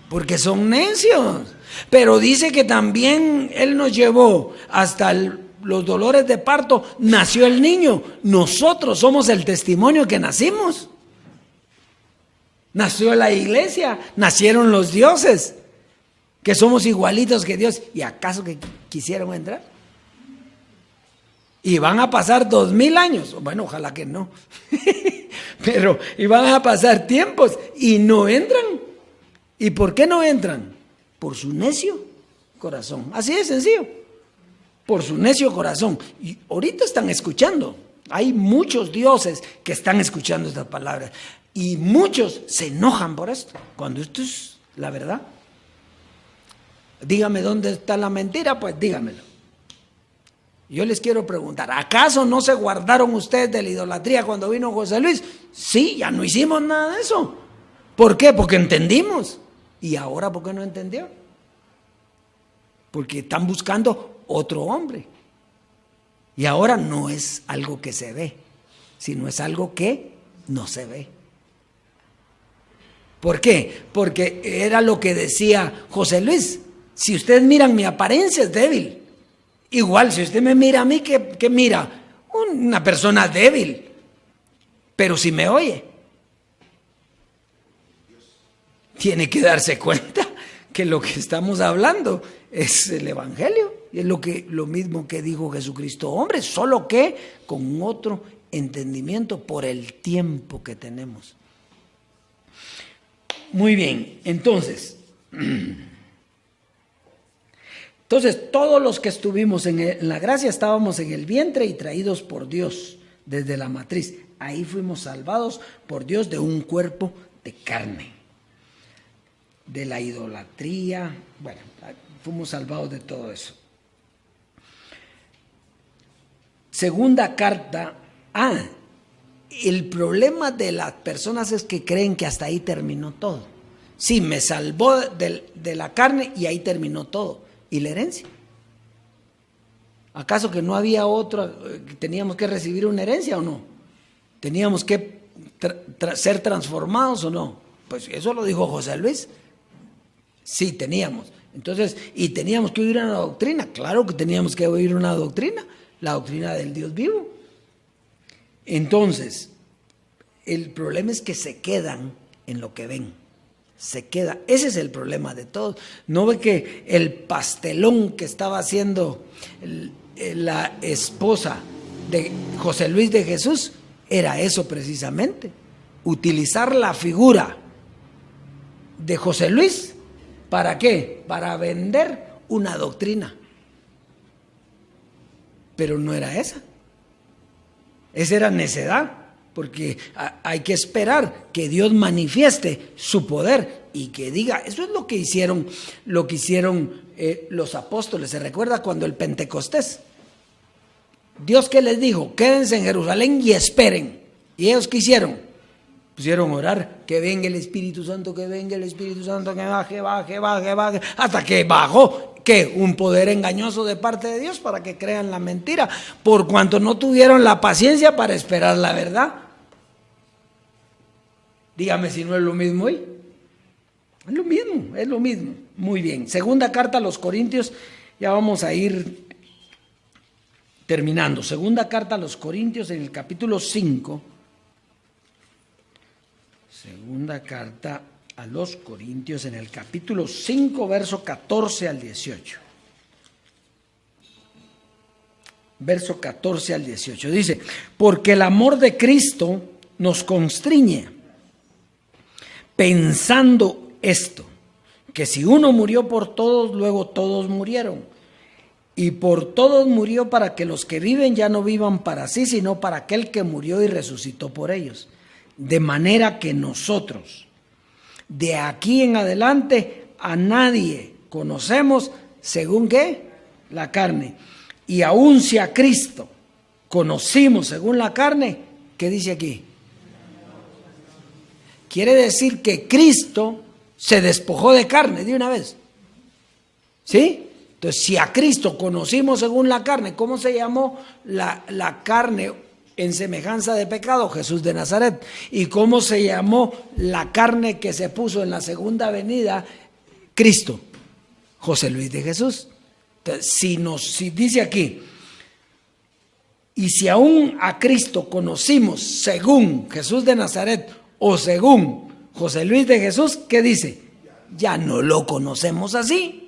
Porque son necios. Pero dice que también Él nos llevó hasta los dolores de parto. Nació el niño. Nosotros somos el testimonio que nacimos. Nació la iglesia. Nacieron los dioses. Que somos igualitos que Dios. ¿Y acaso que quisieron entrar? Y van a pasar 2000 años. Bueno, ojalá que no. Pero y van a pasar tiempos y no entran. ¿Y por qué no entran? Por su necio corazón. Así de sencillo. Por su necio corazón. Y ahorita están escuchando. Hay muchos dioses que están escuchando estas palabras. Y muchos se enojan por esto. Cuando esto es la verdad. Dígame dónde está la mentira, pues dígamelo. Yo les quiero preguntar, ¿acaso no se guardaron ustedes de la idolatría cuando vino José Luis? Sí, ya no hicimos nada de eso. ¿Por qué? Porque entendimos. ¿Y ahora por qué no entendió? Porque están buscando otro hombre. Y ahora no es algo que se ve, sino es algo que no se ve. ¿Por qué? Porque era lo que decía José Luis. Si ustedes miran, mi apariencia es débil. Igual, si usted me mira a mí, ¿qué mira? Una persona débil. Pero si me oye, tiene que darse cuenta que lo que estamos hablando es el Evangelio. Y es lo mismo que dijo Jesucristo, hombre, solo que con otro entendimiento por el tiempo que tenemos. Muy bien, entonces todos los que estuvimos en la gracia estábamos en el vientre y traídos por Dios desde la matriz. Ahí fuimos salvados por Dios de un cuerpo de carne, de la idolatría. Bueno, fuimos salvados de todo eso. Segunda carta. El problema de las personas es que creen que hasta ahí terminó todo. Sí, me salvó de la carne y ahí terminó todo. ¿Y la herencia? ¿Acaso que no había otra? ¿Teníamos que recibir una herencia o no? ¿Teníamos que ser transformados o no? Pues eso lo dijo José Luis. Sí, teníamos. Entonces, ¿y teníamos que oír una doctrina? Claro que teníamos que oír una doctrina, la doctrina del Dios vivo. Entonces, el problema es que se quedan en lo que ven. Se queda, ese es el problema de todos. ¿No ve que el pastelón que estaba haciendo la esposa de José Luis de Jesús era eso precisamente? Utilizar la figura de José Luis, ¿para qué? Para vender una doctrina. Pero no era esa. Esa era necedad, porque hay que esperar que Dios manifieste su poder y que diga. Eso es lo que hicieron los apóstoles. ¿Se recuerda cuando el Pentecostés? Dios, ¿qué les dijo? Quédense en Jerusalén y esperen. ¿Y ellos qué hicieron? Pusieron a orar, que venga el Espíritu Santo, que venga el Espíritu Santo, que baje, hasta que bajó, ¿qué? Un poder engañoso de parte de Dios para que crean la mentira, por cuanto no tuvieron la paciencia para esperar la verdad. Dígame si no es lo mismo hoy. Es lo mismo. Muy bien. Segunda carta a los Corintios, ya vamos a ir terminando. Segunda carta a los Corintios en el capítulo 5. Segunda carta a los Corintios en el capítulo 5, verso 14 al 18. Verso 14 al 18. Dice, porque el amor de Cristo nos constriñe, pensando esto, que si uno murió por todos, luego todos murieron. Y por todos murió para que los que viven ya no vivan para sí, sino para aquel que murió y resucitó por ellos. De manera que nosotros, de aquí en adelante, a nadie conocemos según ¿qué? La carne. Y aun si a Cristo conocimos según la carne, ¿qué dice aquí? Quiere decir que Cristo se despojó de carne de una vez. ¿Sí? Entonces, si a Cristo conocimos según la carne, ¿cómo se llamó la carne en semejanza de pecado? Jesús de Nazaret. ¿Y cómo se llamó la carne que se puso en la segunda venida? Cristo. José Luis de Jesús. Entonces, si dice aquí, y si aún a Cristo conocimos según Jesús de Nazaret o según José Luis de Jesús, ¿qué dice? Ya no lo conocemos así.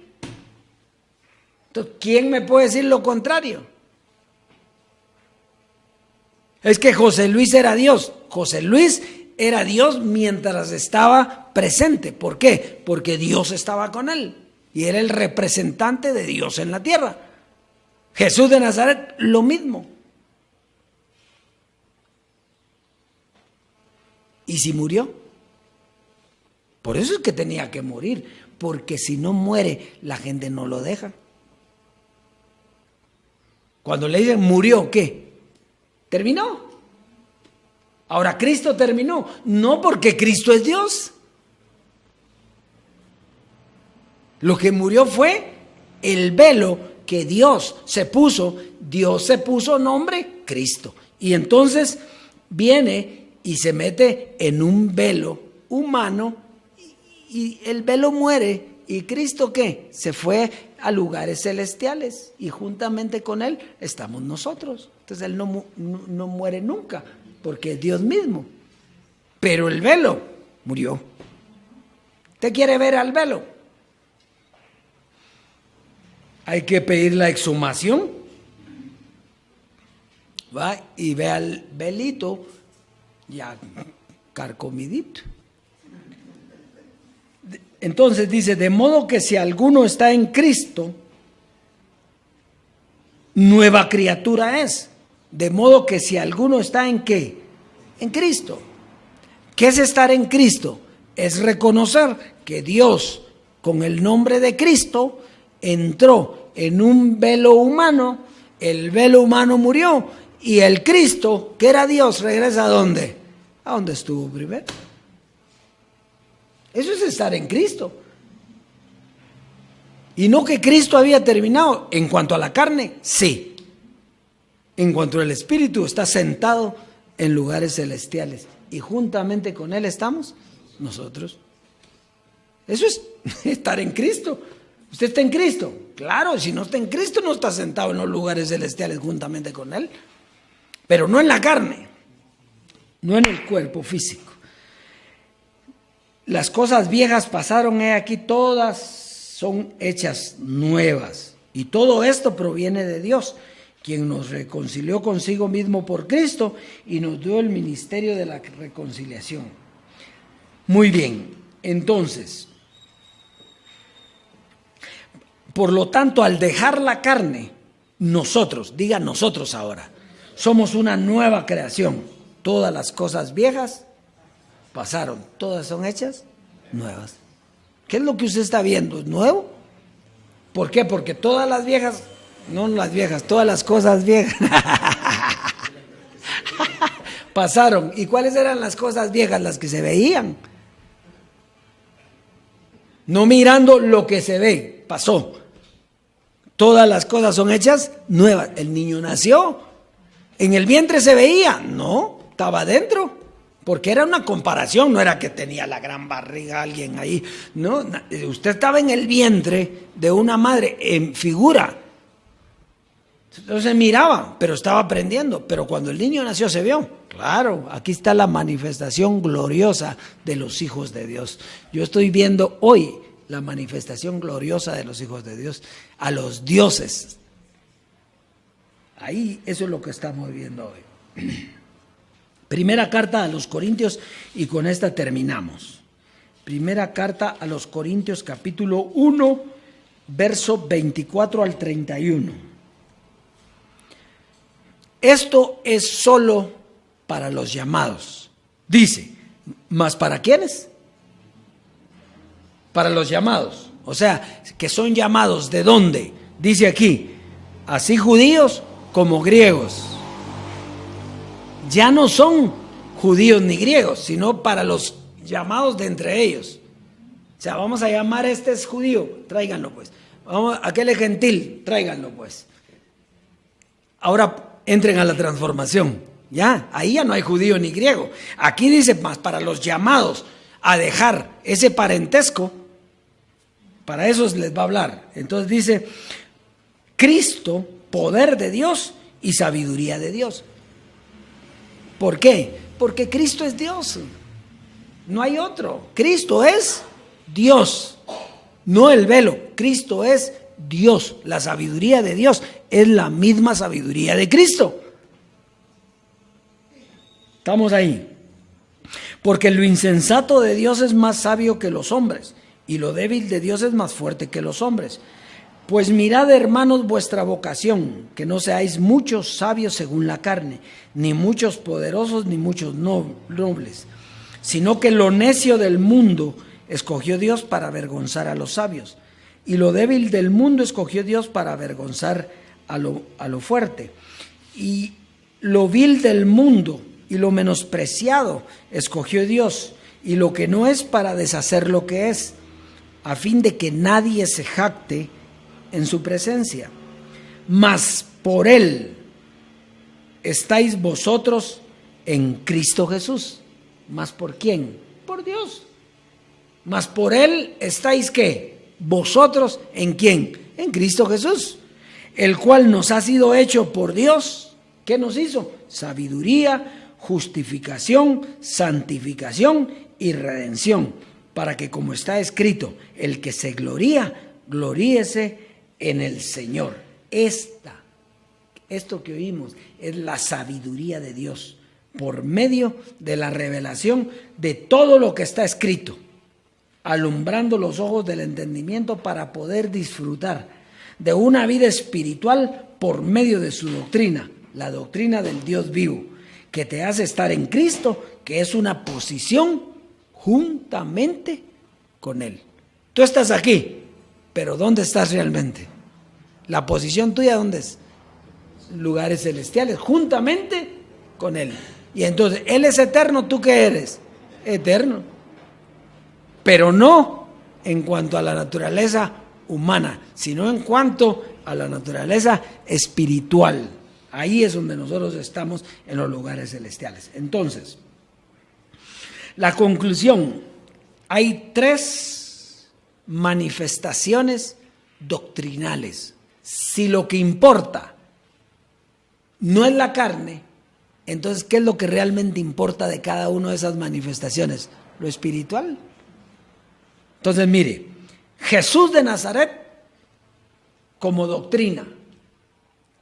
Entonces, ¿quién me puede decir lo contrario? Es que José Luis era Dios. José Luis era Dios mientras estaba presente. ¿Por qué? Porque Dios estaba con él y era el representante de Dios en la tierra. Jesús de Nazaret, lo mismo. ¿Y si murió? Por eso es que tenía que morir, porque si no muere, la gente no lo deja. Cuando le dicen murió, ¿qué? ¿Terminó? Ahora Cristo terminó, no porque Cristo es Dios. Lo que murió fue el velo que Dios se puso nombre Cristo. Y entonces viene y se mete en un velo humano y el velo muere. ¿Y Cristo qué? Se fue a lugares celestiales y juntamente con Él estamos nosotros. Entonces Él no muere nunca porque es Dios mismo. Pero el velo murió. ¿Usted quiere ver al velo? Hay que pedir la exhumación. Va y ve al velito ya carcomidito. Entonces dice, de modo que si alguno está en Cristo, nueva criatura es. De modo que si alguno está en ¿qué? En Cristo. ¿Qué es estar en Cristo? Es reconocer que Dios, con el nombre de Cristo, entró en un velo humano, el velo humano murió, y el Cristo, que era Dios, regresa ¿a dónde? A donde estuvo primero. Eso es estar en Cristo. Y no que Cristo había terminado. En cuanto a la carne, sí. En cuanto al Espíritu, está sentado en lugares celestiales. Y juntamente con Él estamos nosotros. Eso es estar en Cristo. ¿Usted está en Cristo? Claro, si no está en Cristo, no está sentado en los lugares celestiales juntamente con Él. Pero no en la carne, no en el cuerpo físico. Las cosas viejas pasaron, he aquí todas son hechas nuevas. Y todo esto proviene de Dios, quien nos reconcilió consigo mismo por Cristo y nos dio el ministerio de la reconciliación. Muy bien, entonces, por lo tanto, al dejar la carne, nosotros, diga nosotros ahora, Somos una nueva creación. Todas las cosas viejas pasaron, todas son hechas nuevas. ¿Qué es lo que usted está viendo? ¿Es nuevo? ¿Por qué? Porque todas las viejas, no las viejas, todas las cosas viejas pasaron. ¿Y cuáles eran las cosas viejas? Las que se veían. No mirando lo que se ve, pasó. Todas las cosas son hechas nuevas. El niño nació, en el vientre se veía, no, estaba adentro. Porque era una comparación, no era que tenía la gran barriga alguien ahí. No, usted estaba en el vientre de una madre en figura. Entonces miraba, pero estaba aprendiendo. Pero cuando el niño nació se vio. Claro, aquí está la manifestación gloriosa de los hijos de Dios. Yo estoy viendo hoy la manifestación gloriosa de los hijos de Dios, a los dioses. Ahí, eso es lo que estamos viendo hoy. Primera carta a los Corintios, y con esta terminamos. Primera carta a los Corintios, capítulo 1, verso 24 al 31. Esto es solo para los llamados. Dice, ¿mas para quiénes? Para los llamados. O sea, que son llamados, ¿de dónde? Dice aquí, así judíos como griegos. Ya no son judíos ni griegos, sino para los llamados de entre ellos. O sea, vamos a llamar, este es judío, tráiganlo pues. Aquel es gentil, tráiganlo pues. Ahora entren a la transformación. Ya, ahí ya no hay judío ni griego. Aquí dice más para los llamados a dejar ese parentesco, para esos les va a hablar. Entonces dice, Cristo, poder de Dios y sabiduría de Dios. ¿Por qué? Porque Cristo es Dios. No hay otro. Cristo es Dios. No el velo. Cristo es Dios. La sabiduría de Dios es la misma sabiduría de Cristo. Estamos ahí. Porque lo insensato de Dios es más sabio que los hombres, y lo débil de Dios es más fuerte que los hombres. Pues mirad, hermanos, vuestra vocación, que no seáis muchos sabios según la carne, ni muchos poderosos, ni muchos nobles, sino que lo necio del mundo escogió Dios para avergonzar a los sabios, y lo débil del mundo escogió Dios para avergonzar a lo fuerte, y lo vil del mundo y lo menospreciado escogió Dios, y lo que no es para deshacer lo que es, a fin de que nadie se jacte en su presencia. Mas por Él estáis vosotros en Cristo Jesús. ¿Mas por quién? Por Dios. Mas por Él estáis ¿qué? Vosotros en quién? En Cristo Jesús, el cual nos ha sido hecho por Dios. ¿Qué nos hizo? Sabiduría, justificación, santificación y redención, para que, como está escrito, el que se gloría, gloríese en el Señor. Esto que oímos es la sabiduría de Dios por medio de la revelación de todo lo que está escrito, alumbrando los ojos del entendimiento para poder disfrutar de una vida espiritual por medio de su doctrina, la doctrina del Dios vivo, que te hace estar en Cristo, que es una posición juntamente con Él. Tú estás aquí, pero ¿dónde estás realmente? La posición tuya, ¿dónde es? Lugares celestiales, juntamente con Él. Y entonces, Él es eterno, ¿tú qué eres? Eterno. Pero no en cuanto a la naturaleza humana, sino en cuanto a la naturaleza espiritual. Ahí es donde nosotros estamos, en los lugares celestiales. Entonces, la conclusión, hay 3 manifestaciones doctrinales. Si lo que importa no es la carne, entonces, ¿qué es lo que realmente importa de cada una de esas manifestaciones? Lo espiritual. Entonces, mire, Jesús de Nazaret como doctrina.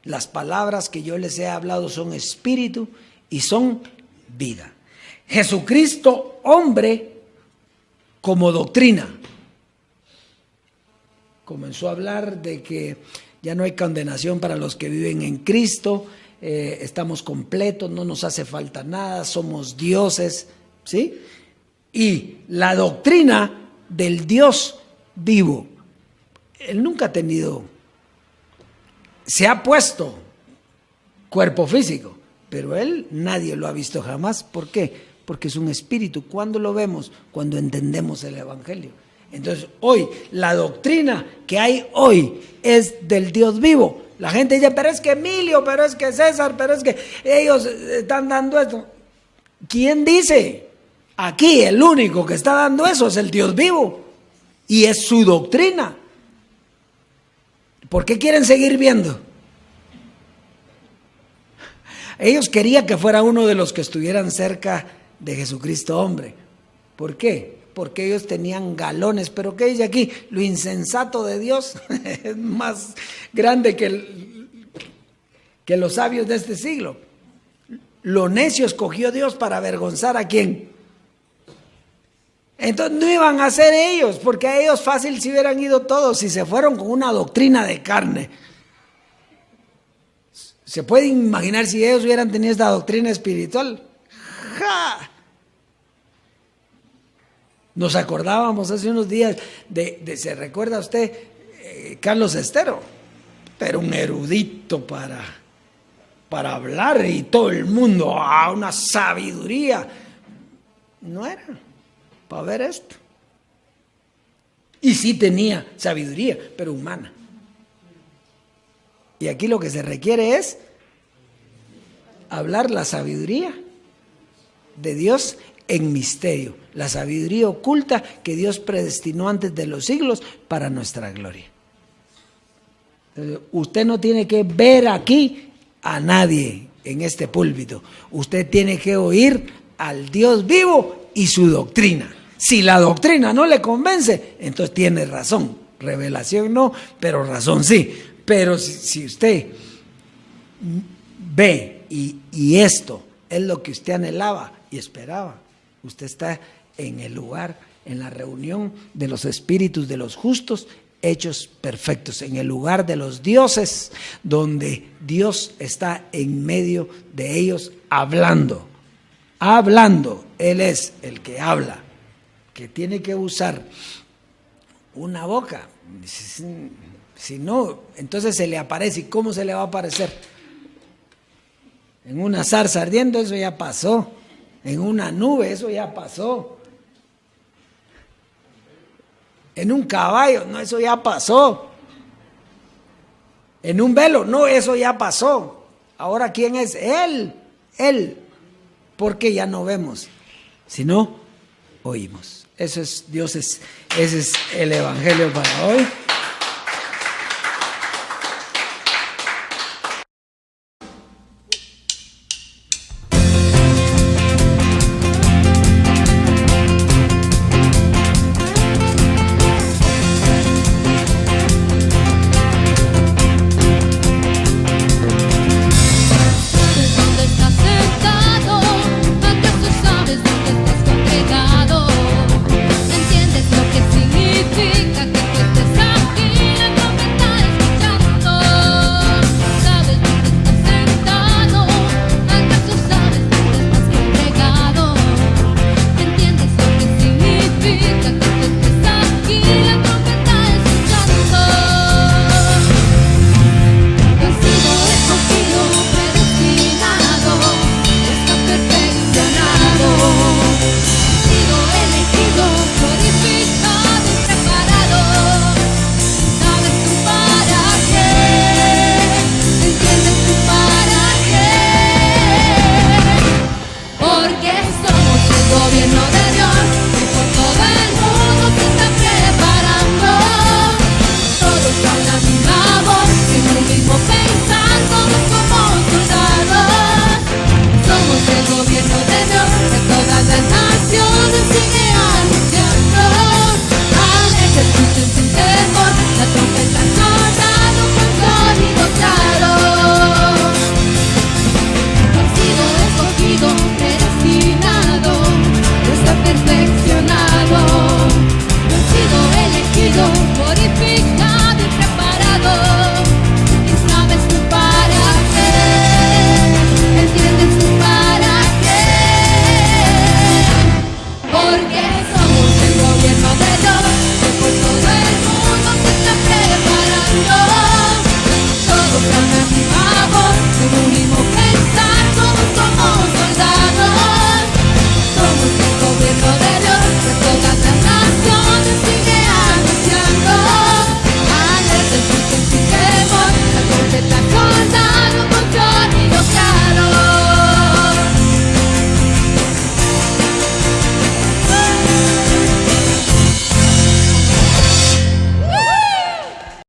Las palabras que yo les he hablado son espíritu y son vida. Jesucristo, hombre, como doctrina. Comenzó a hablar de que ya no hay condenación para los que viven en Cristo, estamos completos, no nos hace falta nada, somos dioses, ¿sí? Y la doctrina del Dios vivo, Él nunca ha tenido, se ha puesto cuerpo físico, pero Él nadie lo ha visto jamás. ¿Por qué? Porque es un espíritu. ¿Cuándo lo vemos? Cuando entendemos el Evangelio. Entonces hoy, la doctrina que hay hoy es del Dios vivo. La gente dice, pero es que Emilio, pero es que César, pero es que ellos están dando esto. ¿Quién dice? Aquí el único que está dando eso es el Dios vivo. Y es su doctrina. ¿Por qué quieren seguir viendo? Ellos querían que fuera uno de los que estuvieran cerca de Jesucristo hombre. ¿Por qué? Porque ellos tenían galones. ¿Pero qué dice aquí? Lo insensato de Dios es más grande que los sabios de este siglo. Lo necio escogió Dios para avergonzar ¿a quién? Entonces no iban a ser ellos, porque a ellos fácil si hubieran ido todos, si se fueron con una doctrina de carne. ¿Se puede imaginar si ellos hubieran tenido esta doctrina espiritual? ¡Ja! Nos acordábamos hace unos días ¿se recuerda usted? Carlos Estero, pero un erudito para hablar y todo el mundo, una sabiduría. No era para ver esto. Y sí tenía sabiduría, pero humana. Y aquí lo que se requiere es hablar la sabiduría de Dios en misterio, la sabiduría oculta que Dios predestinó antes de los siglos para nuestra gloria. Entonces, usted no tiene que ver aquí a nadie en este púlpito. Usted tiene que oír al Dios vivo y su doctrina. Si la doctrina no le convence, entonces tiene razón. Revelación no, pero razón sí. Pero si usted ve y esto es lo que usted anhelaba y esperaba, usted está en el lugar, en la reunión de los espíritus de los justos hechos perfectos, en el lugar de los dioses, donde Dios está en medio de ellos hablando. Él es el que habla, que tiene que usar una boca. Si no, entonces se le aparece. ¿Y cómo se le va a aparecer? En una zarza ardiendo, eso ya pasó. En una nube, eso ya pasó. En un caballo, no, eso ya pasó. En un velo, no, eso ya pasó. Ahora, ¿quién es? Él. Porque ya no vemos, sino oímos. Eso es Dios, ese es el Evangelio para hoy.